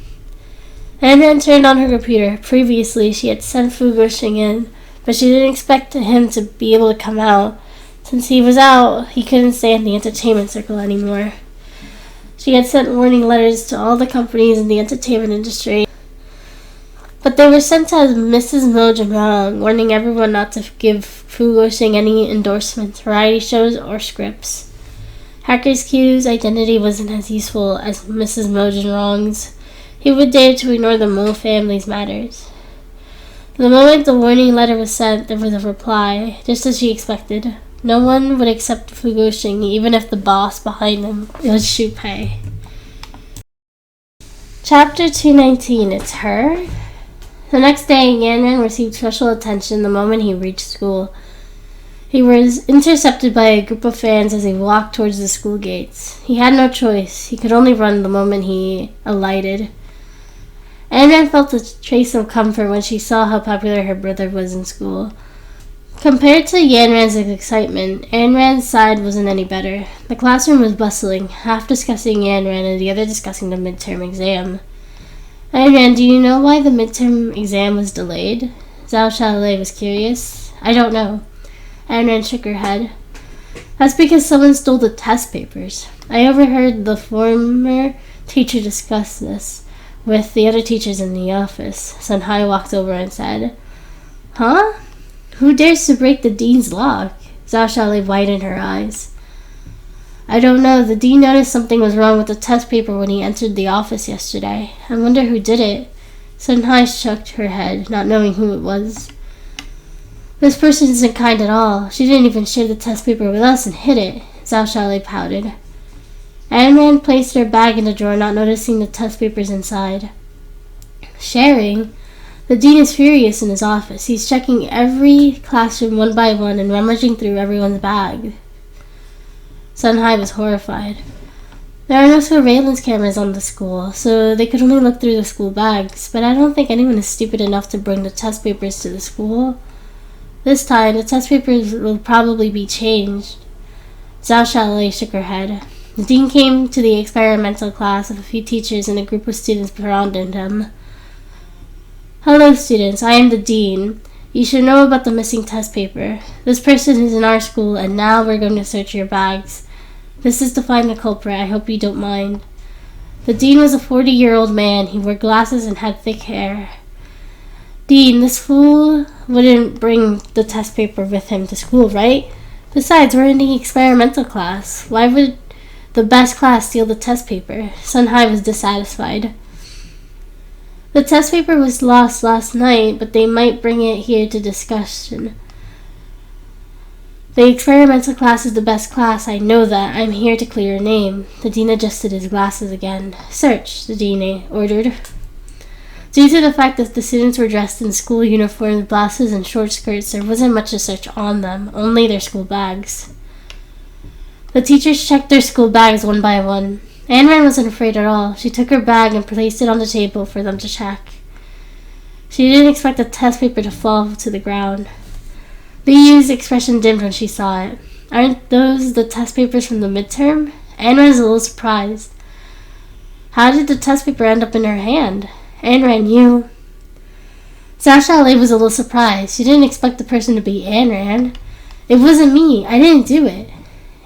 Yanren turned on her computer. Previously, she had sent Fu Guoxing in, but she didn't expect him to be able to come out. Since he was out, he couldn't stay in the entertainment circle anymore. She had sent warning letters to all the companies in the entertainment industry, but they were sent as Mrs. Mojo Wrong, warning everyone not to give Fugoshing any endorsements, variety shows, or scripts. Hackers Q's identity wasn't as useful as Mrs. Mojo Wrong's. He would dare to ignore the Mo family's matters. The moment the warning letter was sent, there was a reply, just as she expected. No one would accept Fugoshing, even if the boss behind them was Shupei. Chapter 219, It's Her? The next day, Yanran received special attention the moment he reached school. He was intercepted by a group of fans as he walked towards the school gates. He had no choice. He could only run the moment he alighted. Yanran felt a trace of comfort when she saw how popular her brother was in school. Compared to Yanran's excitement, Yanran's side wasn't any better. The classroom was bustling, half discussing Yanran and the other discussing the midterm exam. Yanran, do you know why the midterm exam was delayed? Zhao Xiaolei was curious. I don't know. Yanran shook her head. That's because someone stole the test papers. I overheard the former teacher discuss this with the other teachers in the office. Sun Hai walked over and said, Huh? Who dares to break the dean's lock? Zhao Xiaolei widened her eyes. I don't know. The dean noticed something was wrong with the test paper when he entered the office yesterday. I wonder who did it. Sun Hai shook her head, not knowing who it was. This person isn't kind at all. She didn't even share the test paper with us and hid it. Zhao Xiaolei pouted. Yanran placed her bag in the drawer, not noticing the test papers inside. Sharing? The dean is furious in his office. He's checking every classroom one by one and rummaging through everyone's bag. Sun Hai was horrified. There are no surveillance cameras on the school, so they could only look through the school bags, but I don't think anyone is stupid enough to bring the test papers to the school. This time, the test papers will probably be changed. Zhao Xiaolei shook her head. The dean came to the experimental class with a few teachers and a group of students surrounding him. Hello, students. I am the dean. You should know about the missing test paper. This person is in our school, and now we're going to search your bags. This is to find the culprit. I hope you don't mind. The dean was a 40-year-old man. He wore glasses and had thick hair. Dean, this fool wouldn't bring the test paper with him to school, right? Besides, we're in the experimental class. Why would the best class steal the test paper? Sun Hai was dissatisfied. The test paper was lost last night, but they might bring it here to discussion. The experimental class is the best class. I know that. I'm here to clear your name. The dean adjusted his glasses again. Search, the dean ordered. Due to the fact that the students were dressed in school uniforms, blouses, and short skirts, there wasn't much to search on them, only their school bags. The teachers checked their school bags one by one. Yanran wasn't afraid at all. She took her bag and placed it on the table for them to check. She didn't expect the test paper to fall to the ground. Li Yu's expression dimmed when she saw it. Aren't those the test papers from the midterm? Yanran was a little surprised. How did the test paper end up in her hand? Yanran, you... Zhao Xiaolei was a little surprised. She didn't expect the person to be Yanran. It wasn't me. I didn't do it.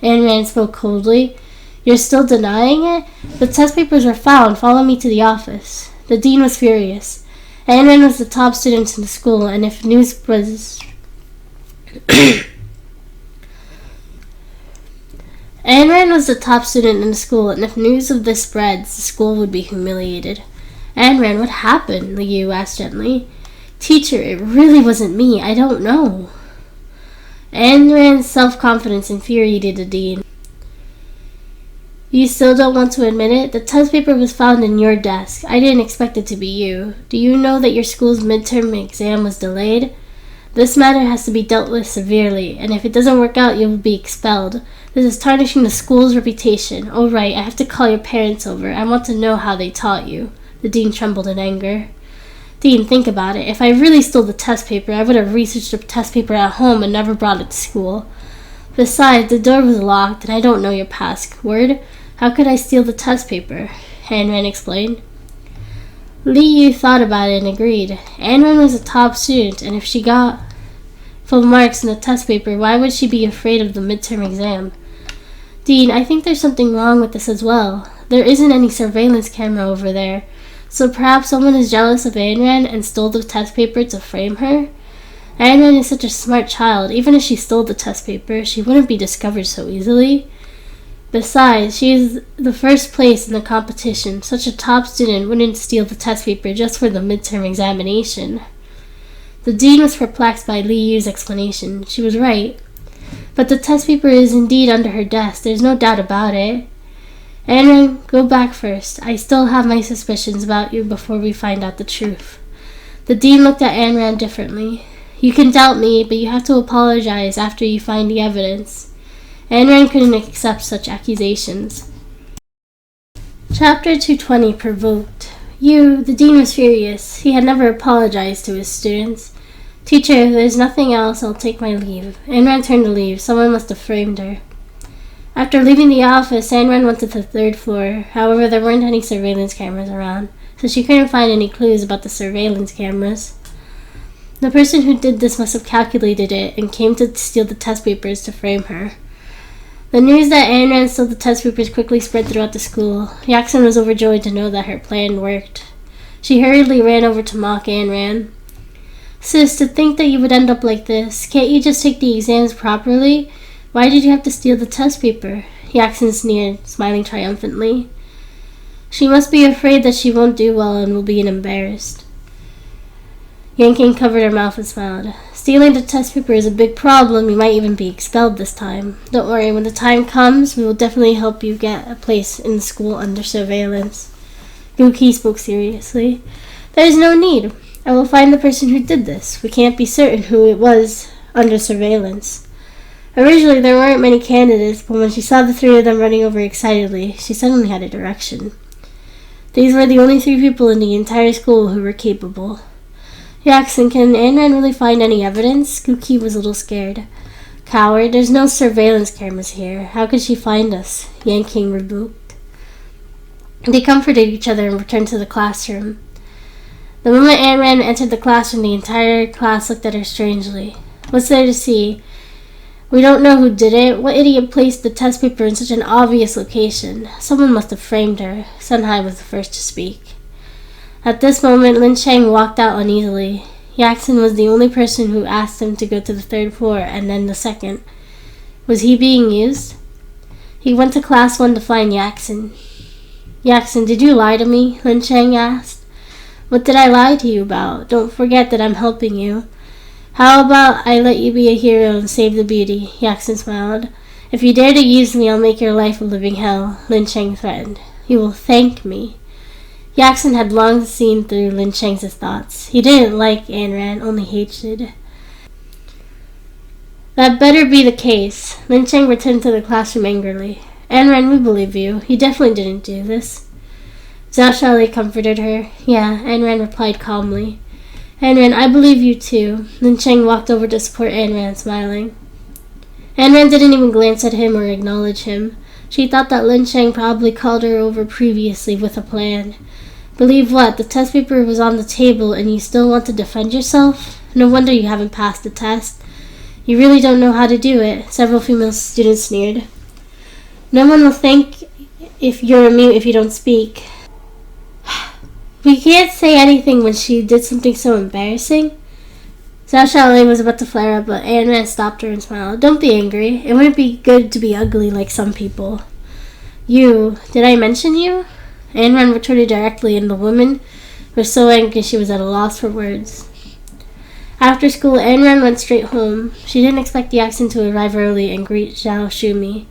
Yanran spoke coldly. You're still denying it? The test papers were found. Follow me to the office. The dean was furious. Yanran was the top student in the school, and if news was... Yanran was the top student in the school, and if news of this spreads, the school would be humiliated. Yanran, what happened? Li Yu asked gently. Teacher, it really wasn't me. I don't know. Yanran's self-confidence infuriated the dean. You still don't want to admit it? The test paper was found in your desk. I didn't expect it to be you. Do you know that your school's midterm exam was delayed? This matter has to be dealt with severely, and if it doesn't work out, you will be expelled. This is tarnishing the school's reputation. Oh, right, I have to call your parents over. I want to know how they taught you. The dean trembled in anger. Dean, think about it. If I really stole the test paper, I would have researched the test paper at home and never brought it to school. Besides, the door was locked, and I don't know your password. How could I steal the test paper? Yanran explained. Li Yu thought about it and agreed. Yanran was a top student, and if she got full marks in the test paper, why would she be afraid of the midterm exam? Dean, I think there's something wrong with this as well. there isn't any surveillance camera over there, so perhaps someone is jealous of Ayn Rand and stole the test paper to frame her? Ayn Rand is such a smart child. Even if she stole the test paper, she wouldn't be discovered so easily. Besides, she is the first place in the competition. Such a top student wouldn't steal the test paper just for the midterm examination. The dean was perplexed by Li Yu's explanation. She was right. But the test paper is indeed under her desk. There's no doubt about it. Ayn Rand, go back first. I still have my suspicions about you before we find out the truth. The dean looked at Ayn Rand differently. You can doubt me, but you have to apologize after you find the evidence. Ayn Rand couldn't accept such accusations. Chapter 220 Provoked. The dean was furious. He had never apologized to his students. Teacher, if there's nothing else, I'll take my leave. Ayn Rand turned to leave. Someone must have framed her. After leaving the office, Ayn Rand went to the third floor. However, there weren't any surveillance cameras around, so she couldn't find any clues about the surveillance cameras. The person who did this must have calculated it and came to steal the test papers to frame her. The news that Ayn Rand stole the test papers quickly spread throughout the school. Yaksun was overjoyed to know that her plan worked. She hurriedly ran over to mock Ayn Rand. Sis, to think that you would end up like this. Can't you just take the exams properly? Why did you have to steal the test paper? Yaksun sneered, smiling triumphantly. She must be afraid that she won't do well and will be embarrassed. Yanking covered her mouth and smiled. Stealing the test paper is a big problem. You might even be expelled this time. Don't worry, when the time comes, we will definitely help you get a place in the school under surveillance. Guki spoke seriously. There is no need. I will find the person who did this. We can't be certain who it was under surveillance. Originally, there weren't many candidates, but when she saw the three of them running over excitedly, she suddenly had a direction. These were the only three people in the entire school who were capable. Yaksun, can Ayn Rand really find any evidence? Guki was a little scared. Coward, there's no surveillance cameras here. How could she find us? Yanking rebuked. They comforted each other and returned to the classroom. The moment Ayn Rand entered the classroom, the entire class looked at her strangely. What's there to see? We don't know who did it. What idiot placed the test paper in such an obvious location? Someone must have framed her. Sunhai was the first to speak. At this moment, Lin Cheng walked out uneasily. Yaksun was the only person who asked him to go to the third floor and then the second. Was he being used? He went to class 1 to find Yaksun. Yaksun, did you lie to me? Lin Cheng asked. What did I lie to you about? Don't forget that I'm helping you. How about I let you be a hero and save the beauty? Yaksun smiled. If you dare to use me, I'll make your life a living hell, Lin Cheng threatened. You will thank me. Yaksun had long seen through Lin Cheng's thoughts. He didn't like Ayn Rand, only hatred. That better be the case. Lin Cheng returned to the classroom angrily. Ayn Rand, we believe you. He definitely didn't do this. Zhao Xiaolei comforted her. Yeah, Ayn Rand replied calmly. Ayn Rand, I believe you too. Lin Cheng walked over to support Ayn Rand, smiling. Ayn Rand didn't even glance at him or acknowledge him. She thought that Lin Cheng probably called her over previously with a plan. Believe what? The test paper was on the table and you still want to defend yourself? No wonder you haven't passed the test. You really don't know how to do it, several female students sneered. No one will think if you're a mute if you don't speak. We can't say anything when she did something so embarrassing. Zhao Xiaolei was about to flare up, but Ayn Rand stopped her and smiled. Don't be angry. It wouldn't be good to be ugly like some people. You. Did I mention you? Ayn Rand retorted directly, and the woman was so angry she was at a loss for words. After school, Ayn Rand went straight home. She didn't expect Yaksun to arrive early and greet Zhao Shumi.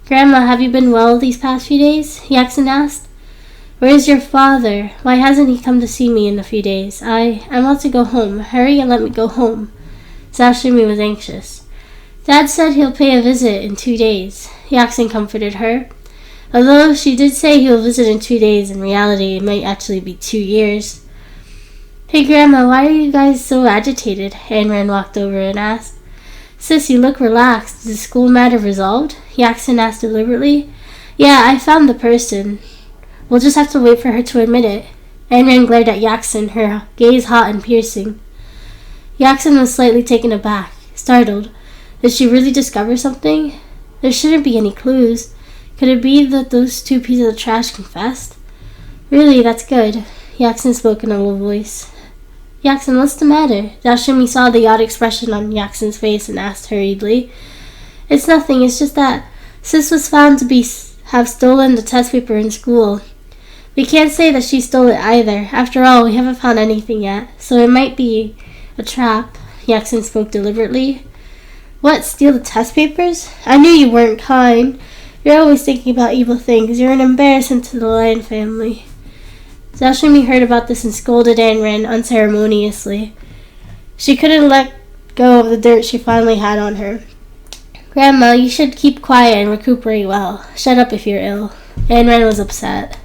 Grandma, have you been well these past few days? Yaksun asked. Where is your father? Why hasn't he come to see me in a few days? I want to go home. Hurry and let me go home. Zhao Shumi was anxious. Dad said he'll pay a visit in 2 days. Yaksun comforted her. Although she did say he'll visit in 2 days, in reality it might actually be 2 years. Hey Grandma, why are you guys so agitated? Ayn Rand walked over and asked. Sis, you look relaxed. Is the school matter resolved? Yaksun asked deliberately. Yeah, I found the person. We'll just have to wait for her to admit it. Ayn Rand glared at Yaksun, her gaze hot and piercing. Yaksun was slightly taken aback, startled. Did she really discover something? There shouldn't be any clues. Could it be that those two pieces of trash confessed? Really, that's good. Yaxon spoke in a low voice. Yaxon, what's the matter? Dashumi saw the odd expression on Yaxon's face and asked hurriedly. It's nothing, it's just that Sis was found to have stolen the test paper in school. We can't say that she stole it either. After all, we haven't found anything yet, so it might be a trap. Yaxon spoke deliberately. What, steal the test papers? I knew you weren't kind. You're always thinking about evil things. You're an embarrassment to the Lion family. Dashumi heard about this and scolded Ayn Rand unceremoniously. She couldn't let go of the dirt she finally had on her. Grandma, you should keep quiet and recuperate well. Shut up if you're ill. Ayn Rand was upset.